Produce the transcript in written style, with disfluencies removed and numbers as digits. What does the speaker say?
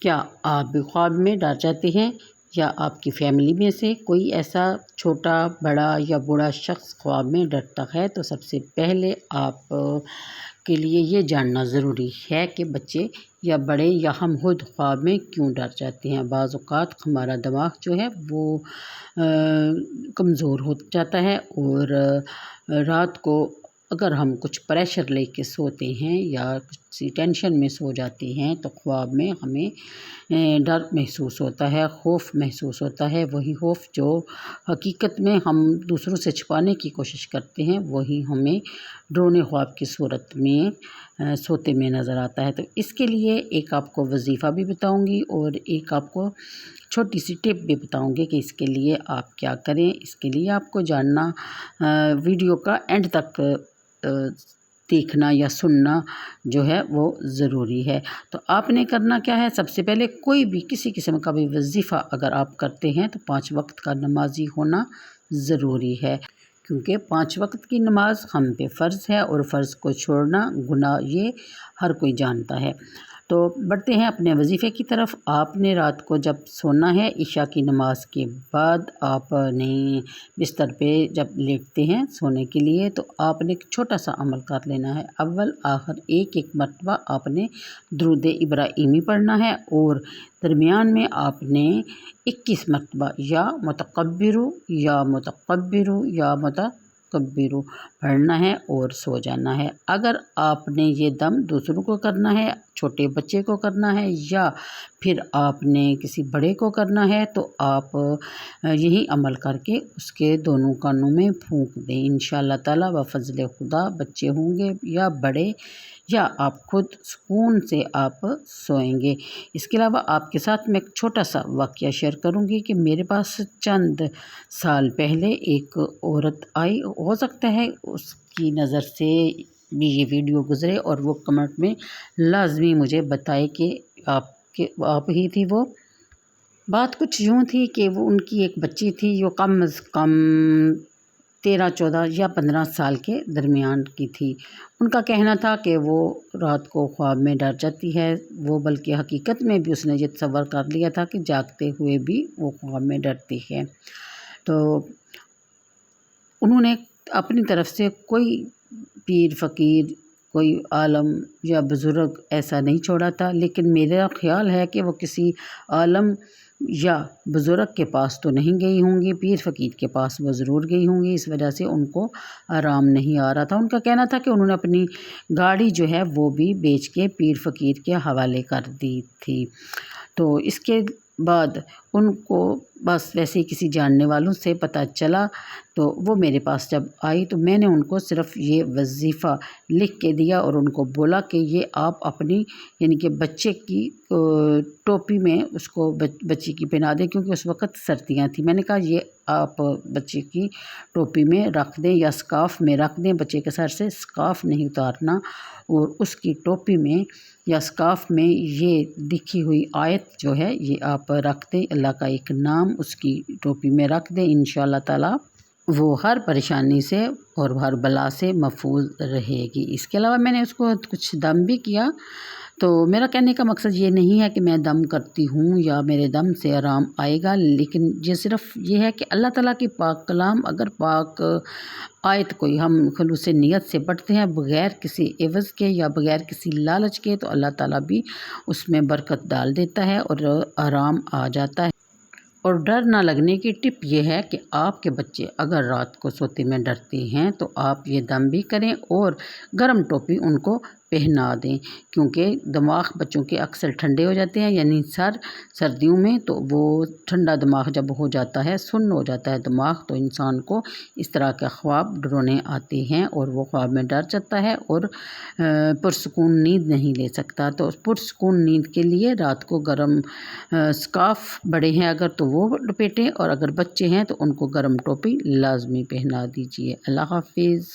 کیا آپ بھی خواب میں ڈر جاتے ہیں یا آپ کی فیملی میں سے کوئی ایسا چھوٹا بڑا یا بوڑھا شخص خواب میں ڈرتا ہے؟ تو سب سے پہلے آپ کے لیے یہ جاننا ضروری ہے کہ بچے یا بڑے یا ہم خود خواب میں کیوں ڈر جاتے ہیں۔ بعض اوقات ہمارا دماغ جو ہے وہ کمزور ہو جاتا ہے اور رات کو اگر ہم کچھ پریشر لے کے سوتے ہیں یا کسی ٹینشن میں سو جاتے ہیں تو خواب میں ہمیں ڈر محسوس ہوتا ہے، خوف محسوس ہوتا ہے۔ وہی خوف جو حقیقت میں ہم دوسروں سے چھپانے کی کوشش کرتے ہیں وہی ہمیں ڈرونے خواب کی صورت میں سوتے میں نظر آتا ہے۔ تو اس کے لیے ایک آپ کو وظیفہ بھی بتاؤں گی اور ایک آپ کو چھوٹی سی ٹپ بھی بتاؤں گی کہ اس کے لیے آپ کیا کریں۔ اس کے لیے آپ کو جاننا ویڈیو کا اینڈ تک دیکھنا یا سننا جو ہے وہ ضروری ہے۔ تو آپ نے کرنا کیا ہے، سب سے پہلے کوئی بھی کسی قسم کا بھی وظیفہ اگر آپ کرتے ہیں تو 5 وقت کا نمازی ہونا ضروری ہے، کیونکہ 5 وقت کی نماز ہم پہ فرض ہے اور فرض کو چھوڑنا گناہ یہ ہر کوئی جانتا ہے۔ تو بڑھتے ہیں اپنے وظیفے کی طرف۔ آپ نے رات کو جب سونا ہے عشاء کی نماز کے بعد آپ نے بستر پہ جب لیٹتے ہیں سونے کے لیے تو آپ نے ایک چھوٹا سا عمل کر لینا ہے۔ اول آخر ایک مرتبہ آپ نے درود ابراہیمی پڑھنا ہے اور درمیان میں آپ نے 21 مرتبہ یا متکبر یا متکبر یا متکبر پڑھنا ہے اور سو جانا ہے۔ اگر آپ نے یہ دم دوسروں کو کرنا ہے، چھوٹے بچے کو کرنا ہے یا پھر آپ نے کسی بڑے کو کرنا ہے تو آپ یہی عمل کر کے اس کے دونوں کانوں میں پھونک دیں۔ انشاءاللہ تعالی بفضل خدا بچے ہوں گے یا بڑے یا آپ خود سکون سے آپ سوئیں گے۔ اس کے علاوہ آپ کے ساتھ میں ایک چھوٹا سا واقعہ شیئر کروں گی کہ میرے پاس چند سال پہلے ایک عورت آئی، ہو سکتا ہے اس کی نظر سے بھی یہ ویڈیو گزرے اور وہ کمنٹ میں لازمی مجھے بتائے کہ آپ ہی تھی وہ۔ بات کچھ یوں تھی کہ وہ ان کی ایک بچی تھی جو کم از کم 13 14 یا 15 سال کے درمیان کی تھی۔ ان کا کہنا تھا کہ وہ رات کو خواب میں ڈر جاتی ہے، وہ بلکہ حقیقت میں بھی اس نے یہ تصور کر لیا تھا کہ جاگتے ہوئے بھی وہ خواب میں ڈرتی ہے۔ تو انہوں نے اپنی طرف سے کوئی پیر فقیر، کوئی عالم یا بزرگ ایسا نہیں چھوڑا تھا، لیکن میرا خیال ہے کہ وہ کسی عالم یا بزرگ کے پاس تو نہیں گئی ہوں گی، پیر فقیر کے پاس وہ ضرور گئی ہوں گی، اس وجہ سے ان کو آرام نہیں آ رہا تھا۔ ان کا کہنا تھا کہ انہوں نے اپنی گاڑی جو ہے وہ بھی بیچ کے پیر فقیر کے حوالے کر دی تھی۔ تو اس کے بعد ان کو بس ویسے ہی کسی جاننے والوں سے پتہ چلا تو وہ میرے پاس جب آئی تو میں نے ان کو صرف یہ وظیفہ لکھ کے دیا اور ان کو بولا کہ یہ آپ اپنی یعنی کہ بچے کی ٹوپی میں اس کو بچی کی پہنا دیں، کیونکہ اس وقت سردیاں تھیں۔ میں نے کہا یہ آپ بچے کی ٹوپی میں رکھ دیں یا اسکارف میں رکھ دیں، بچے کے سر سے اسکارف نہیں اتارنا، اور اس کی ٹوپی میں یا اسکارف میں یہ لکھی ہوئی آیت جو ہے یہ آپ رکھ دیں، اللہ کا ایک نام اس کی ٹوپی میں رکھ دیں، انشاءاللہ تعالی وہ ہر پریشانی سے اور ہر بلا سے محفوظ رہے گی۔ اس کے علاوہ میں نے اس کو کچھ دم بھی کیا۔ تو میرا کہنے کا مقصد یہ نہیں ہے کہ میں دم کرتی ہوں یا میرے دم سے آرام آئے گا، لیکن یہ صرف یہ ہے کہ اللہ تعالیٰ کی پاک کلام اگر پاک آیت کوئی ہم خلوص نیت سے پڑھتے ہیں بغیر کسی عوض کے یا بغیر کسی لالچ کے تو اللہ تعالیٰ بھی اس میں برکت ڈال دیتا ہے اور آرام آ جاتا ہے۔ اور ڈر نہ لگنے کی ٹپ یہ ہے کہ آپ کے بچے اگر رات کو سوتے میں ڈرتے ہیں تو آپ یہ دم بھی کریں اور گرم ٹوپی ان کو پہنا دیں، کیونکہ دماغ بچوں کے اکثر ٹھنڈے ہو جاتے ہیں، یعنی سردیوں میں تو وہ ٹھنڈا دماغ جب ہو جاتا ہے، سن ہو جاتا ہے دماغ، تو انسان کو اس طرح کے خواب ڈرونے آتے ہیں اور وہ خواب میں ڈر جاتا ہے اور پرسکون نیند نہیں لے سکتا۔ تو پرسکون نیند کے لیے رات کو گرم اسکارف بڑے ہیں اگر تو وہ لپیٹیں، اور اگر بچے ہیں تو ان کو گرم ٹوپی لازمی پہنا دیجیے۔ اللہ حافظ۔